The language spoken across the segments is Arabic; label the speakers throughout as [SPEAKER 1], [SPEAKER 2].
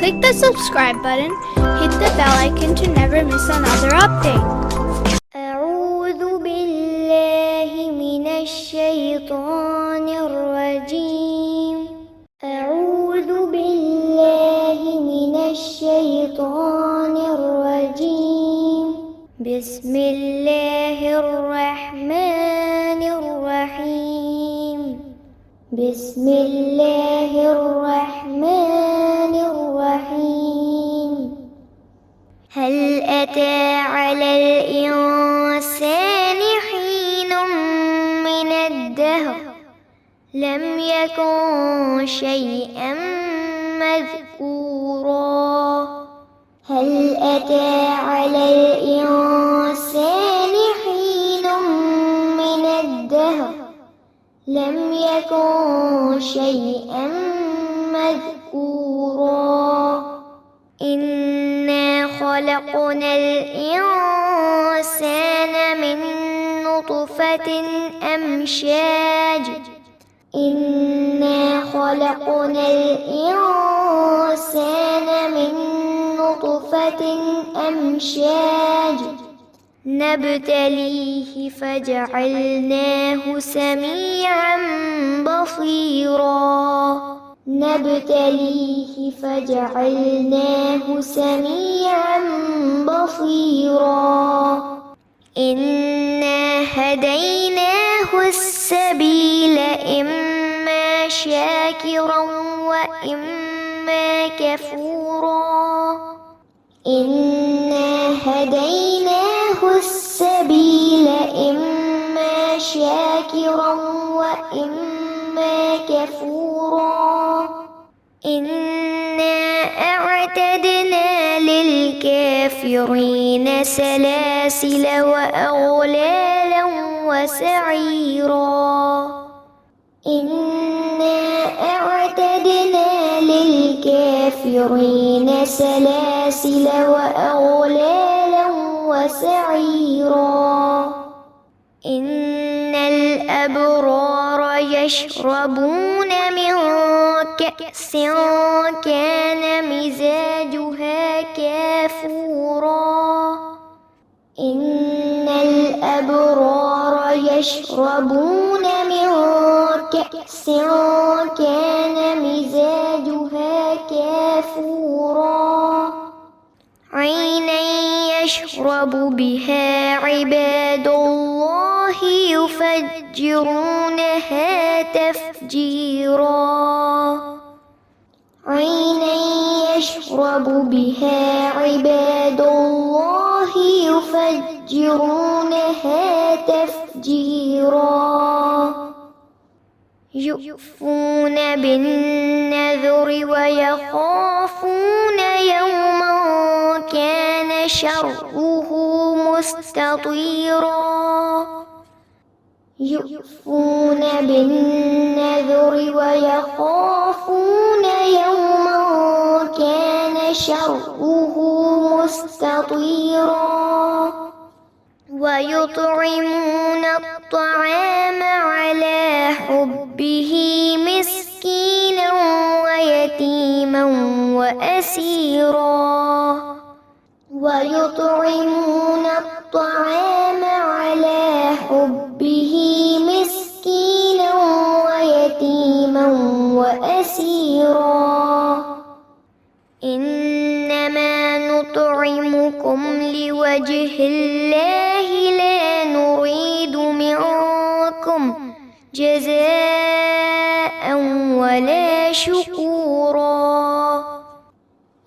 [SPEAKER 1] Click the subscribe button, hit the bell icon to never miss another update.
[SPEAKER 2] أعوذ بالله من الشيطان الرجيم. أعوذ بالله من الشيطان الرجيم. بسم الله الرحمن الرحيم. بسم الله الرحمن الرحيم. هل أتى على الإنسان حين من الدهر لم يكن شيئا مذكورا. هل أتى على الإنسان حين من الدهر لم يكن شيئا مذكورا. إنا خلقنا الإنسان من نطفة أمشاج. إنا خلقنا الإنسان من نطفة أمشاج نبتليه فجعلناه سميعا بصيرا. نبتليه فجعلناه سميعا بصيرا. إنا هديناه السبيل إما شاكرا وإما كفورا. إنا هديناه السبيل إما شاكرا وإما كفورا. إنا أعتدنا للكافرين سلاسل وأغلالا وسعيرا. إنا أعتدنا للكافرين سلاسل وأغلالا وسعيرا. إن الأبرار يشربون من كأس كان مزاجها كافورا. إن الأبرار يشربون من كأس كان مزاجها كافورا. عينا يشرب بها عباد الله يفجرونها تفجيرا. عينا يشرب بها عباد الله يفجرونها تفجيرا. يؤفون بالنذر ويخافون يوما كان شره مستطيرا. يؤفون بالنذر ويخافون يوما كان شره مستطيرا. ويطعمون الطعام على حبه مسكينا ويتيما وأسيرا. ويطعمون الطعام على حبه مسكينا ويتيما وأسيرا. إنما نطعمكم لوجه الله لا نريد منكم جزاء ولا شكورا.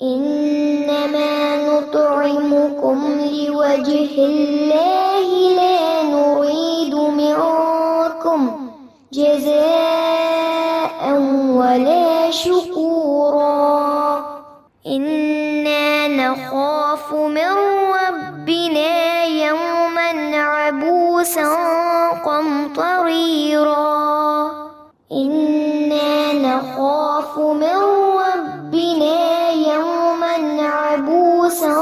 [SPEAKER 2] إنما نطعمكم لوجه الله لا نريد منكم جزاء ولا شكورا. إنا نخاف من ربنا يوما عبوسا قمطريرا. إنا نخاف من ربنا يوما عبوسا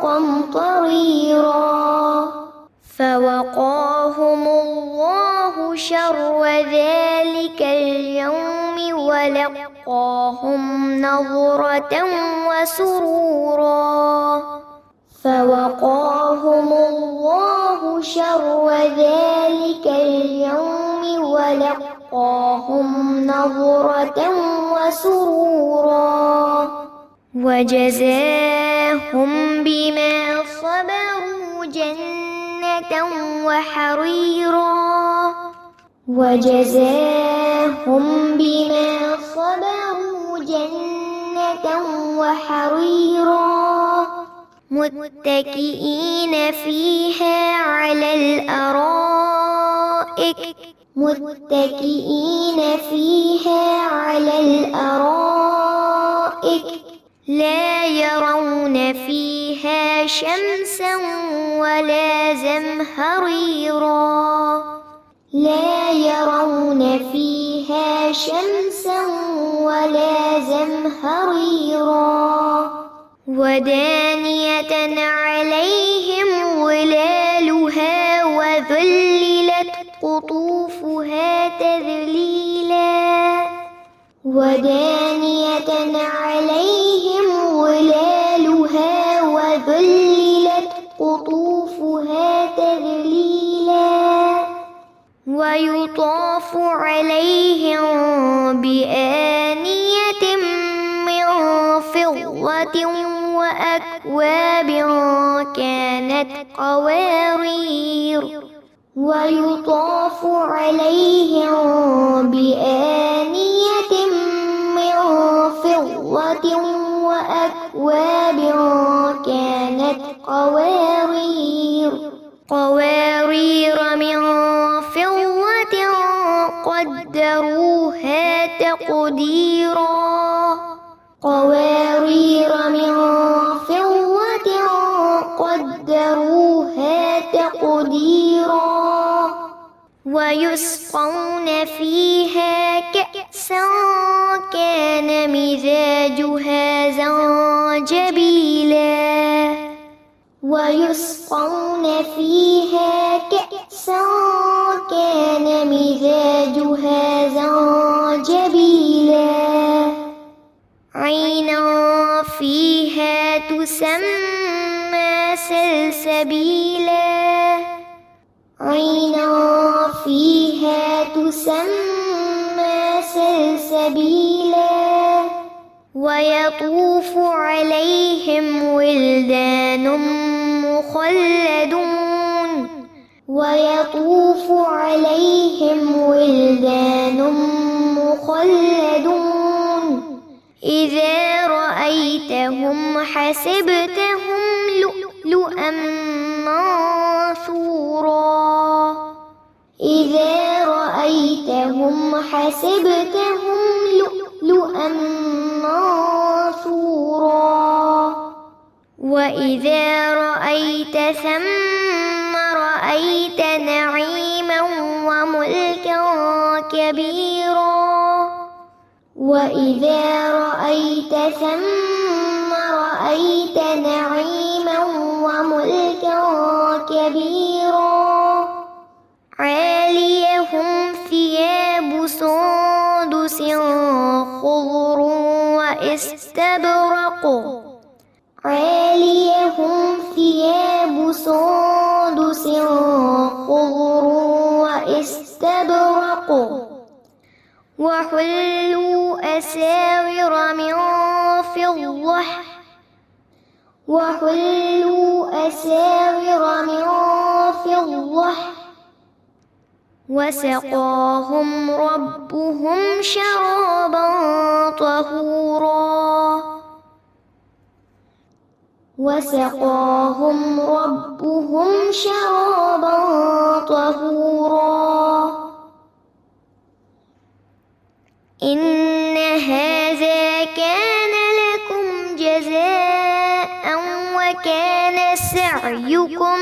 [SPEAKER 2] قمطريرا. فوقاهم الله شر ذلك اليوم ولقاهم ولقاهم نظرة وسرورا فوقاهم الله شر ذلك اليوم ولقاهم نظرة وسرورا وجزاهم بما صبروا جنة وحريرا وجزاهم بما صبروا جنة وحريرا متكئين فيها على الأرائك متكئين فيها على الأرائك لا يرون فيها شمسا ولا زمهريرا لا يرون فيها شمسا ولا زمهريرا ودانية عليهم ظلالها وذللت قطوفها تذليلا ودانية عليهم ظلالها وذللت قطوفها تذليلا ويطاف عليهم بآنية من فضة وأكواب كانت قوارير ويطاف عليهم بآنية من فضة وأكواب كانت قوارير من فضة قدروها تقديرا قوارير من فضة قدروها تقديرا ويسقون فيها كأسا كان مزاجها زنجبيلا ويسقون فيها كأسا كان مزاجها زنجبيلا عينا فيها تسمى سلسبيلا عينا فيها تسمى سلسبيلا ويطوف عليهم ولدان مخلدون ويطوف عليهم ولدان مخلدون إذا رأيتهم حسبتهم لؤلؤا منثورا إذا رأيتهم حسبتهم لؤلؤا منثورا وإذا رأيت ثم رأيت نعيما وملكا كبيرا وإذا رأيت ثم رأيت نعيما وملكا كبيرا عاليهم ثياب سندس خضر واستبرق عاليهم ثياب سندس خضر واستبرق وحلوا أساور من فضة وحلوا أساور من فضة وسقاهم ربهم شرابا طهورا وسقاهم ربهم شرابا طهورا إن هذا كان لكم جزاء وكان سعيكم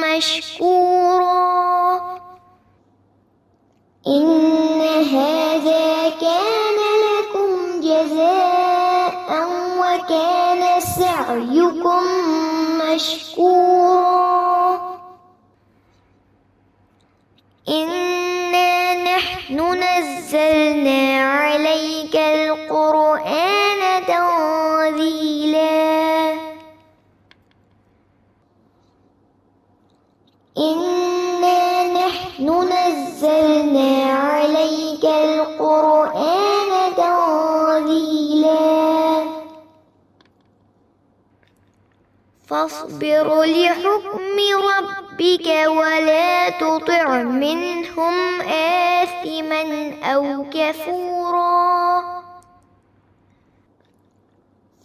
[SPEAKER 2] مشكورا إن هذا كان لكم جزاء وكان سعيكم مشكورا إنا نحن نزلنا عليك القرآن فاصبر لحكم ربك ولا تطع منهم آثما أو كفورا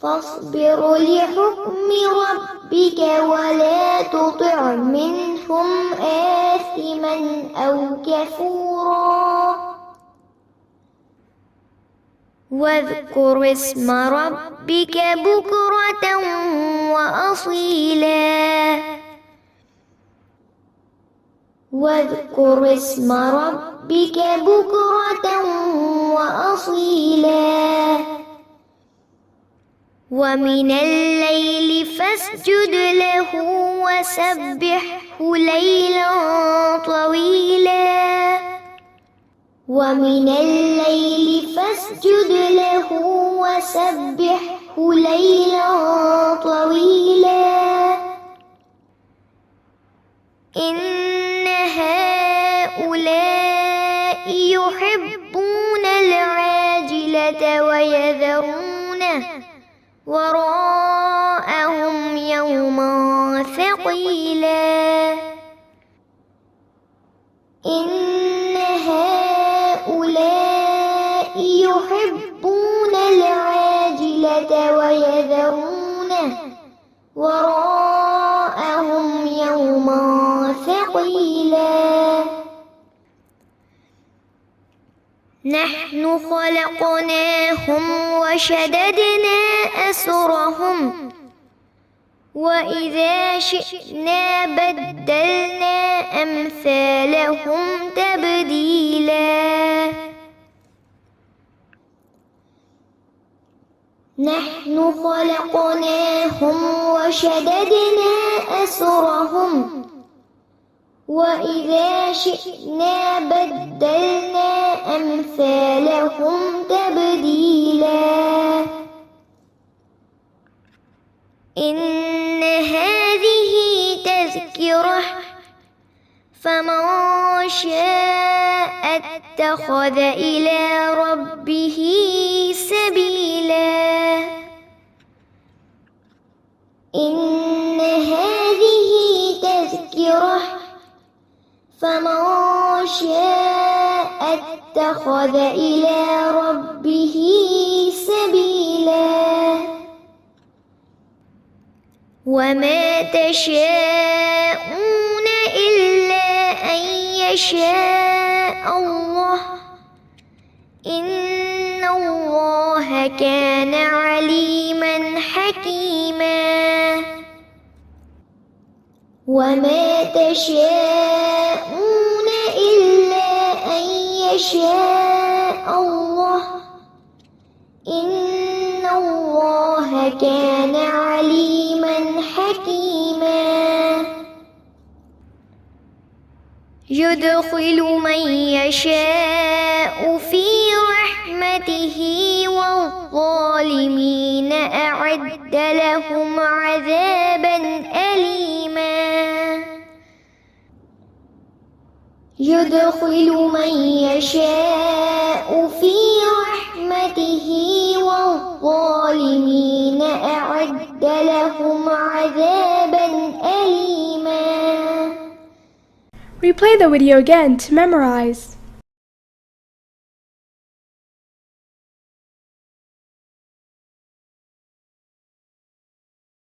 [SPEAKER 2] فاصبر لحكم ربك ولا تطع منهم آثما أو كفورا واذكر اسم ربك بكرة وأصيلا واذكر اسم ربك بكرة وأصيلا ومن الليل فاسجد له وسبحه ليلا طويلا ومن الليل فاسجد له وسبحه ليلا طويلا إن هؤلاء يحبون العاجلة ويذرون وراءهم يوما ثقيلا إن هؤلاء يحبون العاجلة ويذرون وراءهم يوما ثقيلا نحن خلقناهم وشددنا أسرهم وإذا شئنا بدلنا أمثالهم تبديلا نحن خلقناهم وشددنا أسرهم وإذا شئنا بدلنا أمثالهم تبديلا إن هذه تذكرة فمن شاء اتخذ إلى ربه سبيلا إن هذه تذكرة فمن شاء اتخذ إلى ربه سبيلا وما تشاءون إلا أن يشاء الله إن الله كان عليما حكيما وما تشاءون إلا أن يشاء الله إن الله كان عليما حكيما يدخل من يشاء في رحمته والظالمين أعد لهم عذابا أليما يدخل من يشاء في رحمته والظالمين أعد لهم عذابا أليما
[SPEAKER 3] Replay the video again to memorize.